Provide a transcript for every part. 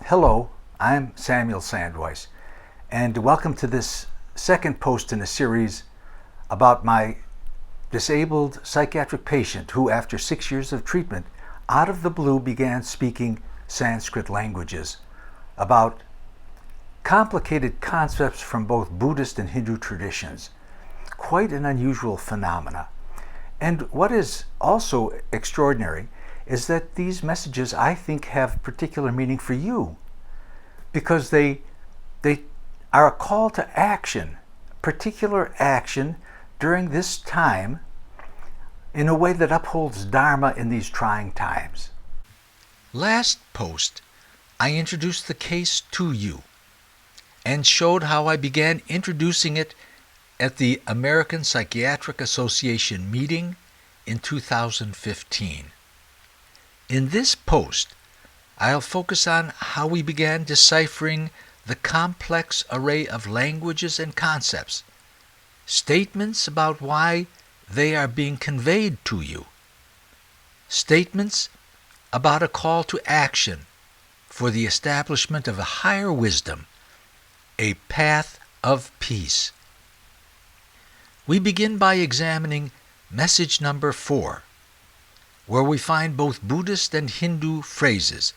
Hello, I'm Samuel Sandweiss, and welcome to this second post in a series about my disabled psychiatric patient who, after 6 years of treatment, out of the blue began speaking Sanskrit languages about complicated concepts from both Buddhist and Hindu traditions. Quite an unusual phenomena. And what is also extraordinary is that these messages, I think, have particular meaning for you because they are a call to action, particular action during this time in a way that upholds Dharma in these trying times. Last post, I introduced the case to you and showed how I began introducing it at the American Psychiatric Association meeting in 2015. In this post, I'll focus on how we began deciphering the complex array of languages and concepts, statements about why they are being conveyed to you, statements about a call to action for the establishment of a higher wisdom, a path of peace. We begin by examining message number 4, where we find both Buddhist and Hindu phrases.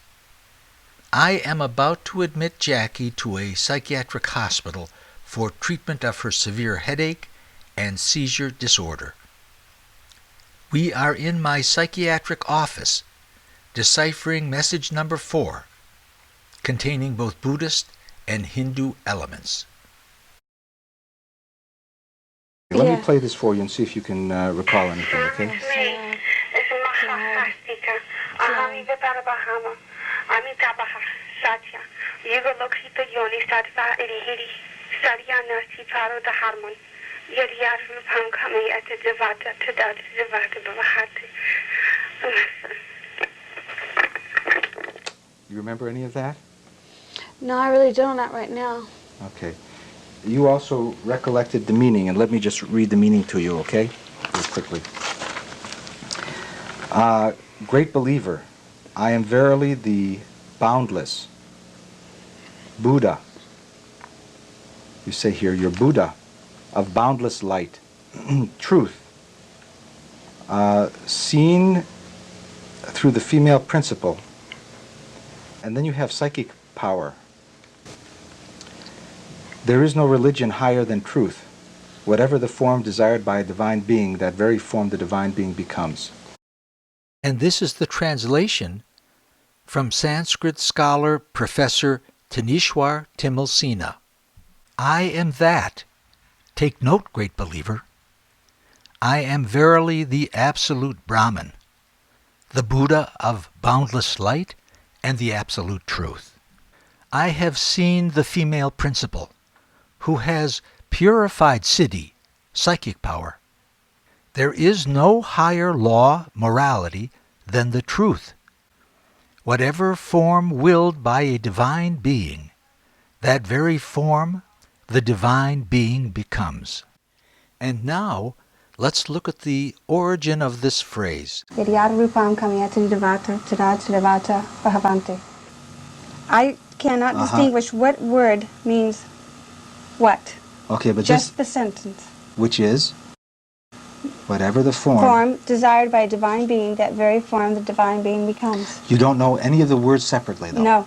I am about to admit Jackie to a psychiatric hospital for treatment of her severe headache and seizure disorder. We are in my psychiatric office, deciphering message number 4, containing both Buddhist and Hindu elements. Let me play this for you and see if you can recall anything, okay? You remember any of that? No, I really don't, not right now. Okay. You also recollected the meaning, and let me just read the meaning to you, okay? Real quickly. Great believer, I am verily the boundless Buddha. You say here, you're Buddha of boundless light, truth, seen through the female principle. And then you have psychic power. There is no religion higher than truth. Whatever the form desired by a divine being, that very form the divine being becomes. And this is the translation from Sanskrit scholar Professor Tanishwar Timilsina. I am that. Take note, great believer. I am verily the absolute Brahman, the Buddha of boundless light and the absolute truth. I have seen the female principle, who has purified siddhi, psychic power. There is no higher law, morality, than the truth. Whatever form willed by a divine being, that very form the divine being becomes. And now, let's look at the origin of this phrase. I cannot distinguish what word means what. Okay, but just the sentence. Which is? Whatever the form. Form desired by a divine being, that very form the divine being becomes. You don't know any of the words separately, though? No.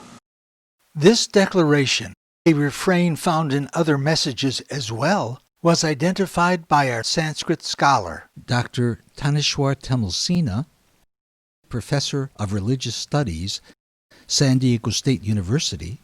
This declaration, a refrain found in other messages as well, was identified by our Sanskrit scholar, Dr. Tanishwar Timilsina, professor of religious studies, San Diego State University,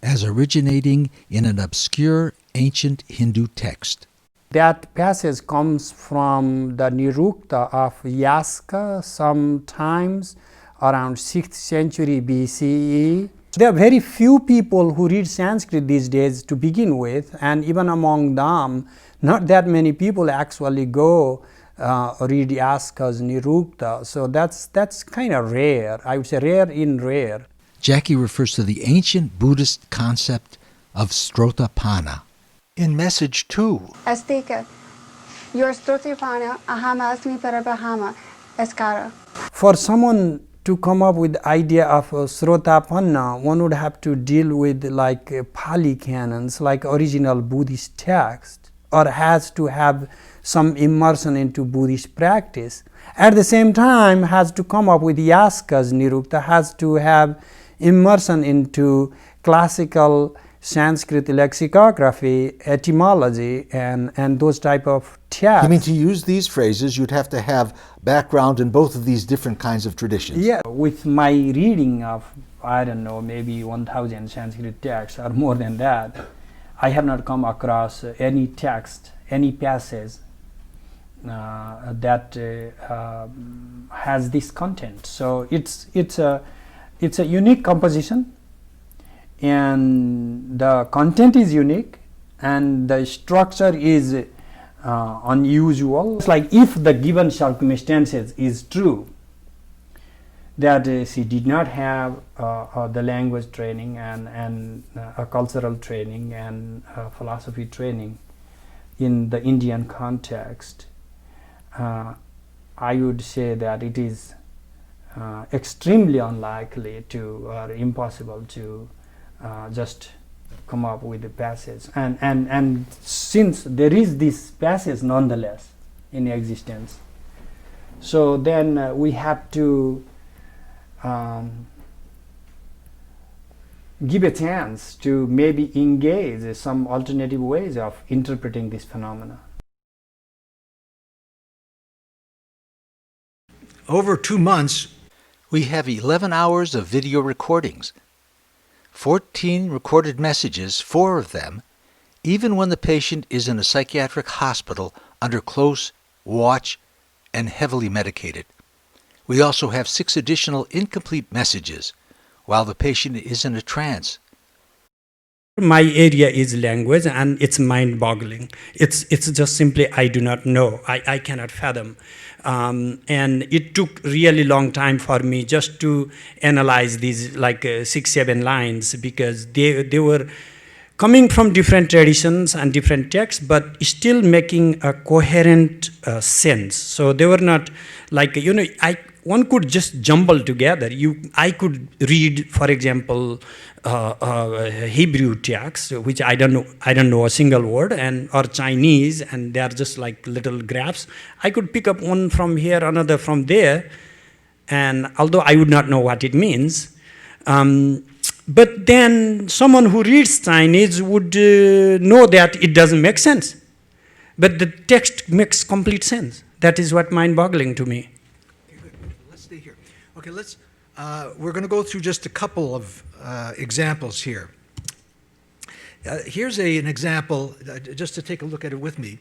as originating in an obscure ancient Hindu text. That passage comes from the Nirukta of Yaska, sometimes around 6th century BCE. There are very few people who read Sanskrit these days to begin with, and even among them, not that many people actually go read Yaska's Nirukta. So that's kind of rare. I would say rare in rare. Jackie refers to the ancient Buddhist concept of Strotapana. In message 2, Astika, your Strotapana ahama asmi parabhama eskara. For someone to come up with the idea of Srotapanna, one would have to deal with like Pali canons, like original Buddhist text, or has to have some immersion into Buddhist practice. At the same time, has to come up with Yaska's Nirukta, has to have immersion into classical Sanskrit lexicography, etymology, and those type of texts. You mean to use these phrases, you'd have to have background in both of these different kinds of traditions? Yeah, with my reading of, I don't know, maybe 1,000 Sanskrit texts or more than that, I have not come across any text, any passage that has this content. So it's a unique composition, and the content is unique, and the structure is unusual. It's like if the given circumstances is true, that she did not have the language training and a cultural training and philosophy training in the Indian context, I would say that it is extremely unlikely to or impossible to just come up with a passage, and since there is this passage nonetheless in existence, so then we have to give a chance to maybe engage some alternative ways of interpreting this phenomena. Over 2 months, we have 11 hours of video recordings, 14 recorded messages, 4 of them, even when the patient is in a psychiatric hospital under close watch and heavily medicated. We also have 6 additional incomplete messages while the patient is in a trance. My area is language, and it's mind-boggling. It's just simply I do not know. I cannot fathom. And it took really long time for me just to analyze these like 6-7 lines, because they were coming from different traditions and different texts, but still making a coherent sense. So they were not like, one could just jumble together. I could read, for example, Hebrew text, which I don't know a single word, or Chinese, and they are just like little graphs. I could pick up one from here, another from there, and although I would not know what it means, but then someone who reads Chinese would know that it doesn't make sense, but the text makes complete sense. That is what mind-boggling to me. Let's stay here. Okay, we're going to go through just a couple of examples here. Here's an example, just to take a look at it with me.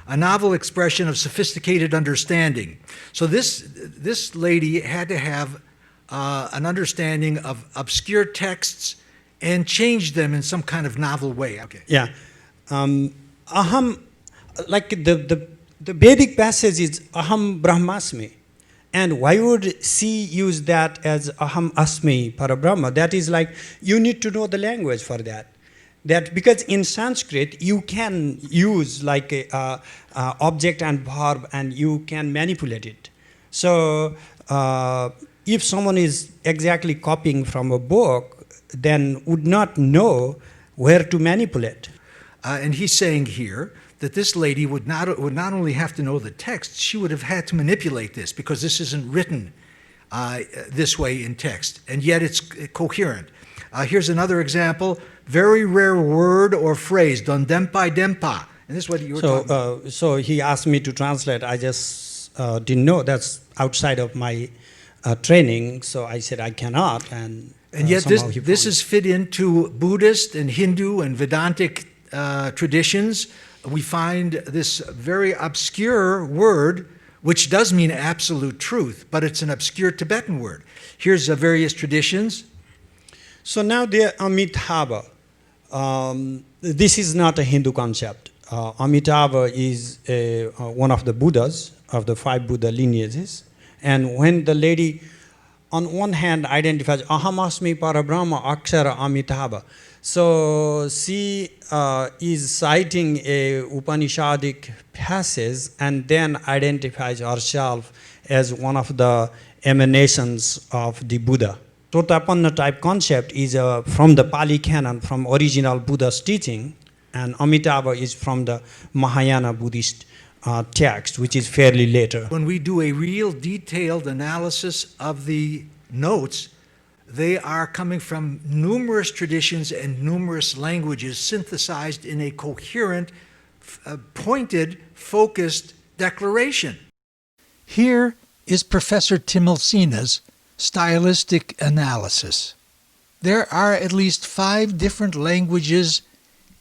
A novel expression of sophisticated understanding. So this lady had to have an understanding of obscure texts and change them in some kind of novel way. Okay. Yeah. Aham, like the Vedic passage is Aham Brahmasmi. And why would she use that as Aham Asmi Parabrahma? That is like, you need to know the language for that. That because in Sanskrit, you can use like a object and verb, and you can manipulate it. So if someone is exactly copying from a book, then would not know where to manipulate. And he's saying here that this lady would not only have to know the text, she would have had to manipulate this, because this isn't written this way in text, and yet it's coherent. Here's another example: very rare word or phrase, don dempa dempa. And this is what you were talking about. So he asked me to translate. I just didn't know. That's outside of my training, so I said I cannot. And yet this is fit into Buddhist and Hindu and Vedantic traditions. We find this very obscure word, which does mean absolute truth, but it's an obscure Tibetan word. Here's various traditions. So now the Amitabha. This is not a Hindu concept. Amitabha is one of the Buddhas, of the 5 Buddha lineages. And when the lady, on one hand, identifies Ahamasmi Parabrahma Akshara Amitabha. So she is citing a Upanishadic passage and then identifies herself as one of the emanations of the Buddha. Sotapanna type concept is from the Pali Canon, from original Buddha's teaching, and Amitabha is from the Mahayana Buddhist text, which is fairly later. When we do a real detailed analysis of the notes, they are coming from numerous traditions and numerous languages synthesized in a coherent, pointed, focused declaration. Here is Professor Timilsina's stylistic analysis. There are at least 5 different languages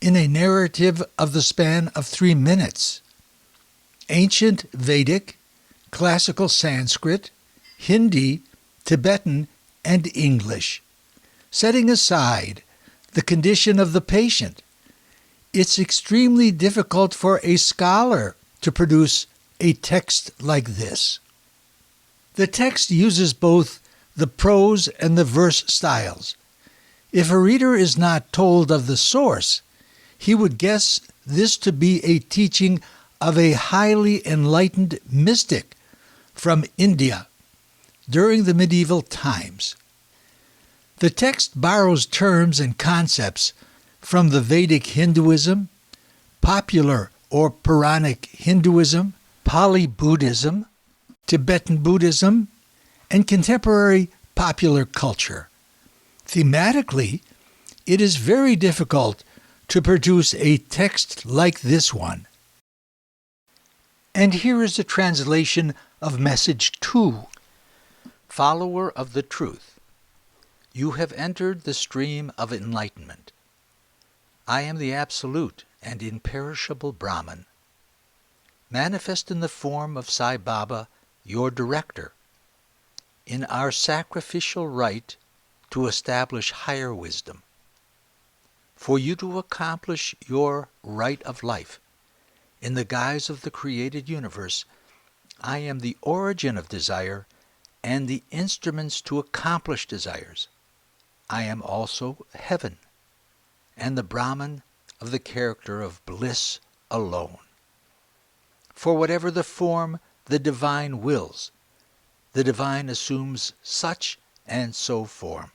in a narrative of the span of 3 minutes. Ancient Vedic, Classical Sanskrit, Hindi, Tibetan, and English. Setting aside the condition of the patient, it's extremely difficult for a scholar to produce a text like this. The text uses both the prose and the verse styles. If a reader is not told of the source, he would guess this to be a teaching of a highly enlightened mystic from India during the medieval times. The text borrows terms and concepts from the Vedic Hinduism, popular or Puranic Hinduism, Pali Buddhism, Tibetan Buddhism, and contemporary popular culture. Thematically, it is very difficult to produce a text like this one. And here is a translation of Message 2. Follower of the truth, you have entered the stream of enlightenment. I am the absolute and imperishable Brahman, manifest in the form of Sai Baba, your director, in our sacrificial rite to establish higher wisdom. For you to accomplish your right of life, in the guise of the created universe, I am the origin of desire and the instruments to accomplish desires. I am also heaven, and the Brahman of the character of bliss alone. For whatever the form the divine wills, the divine assumes such and so form.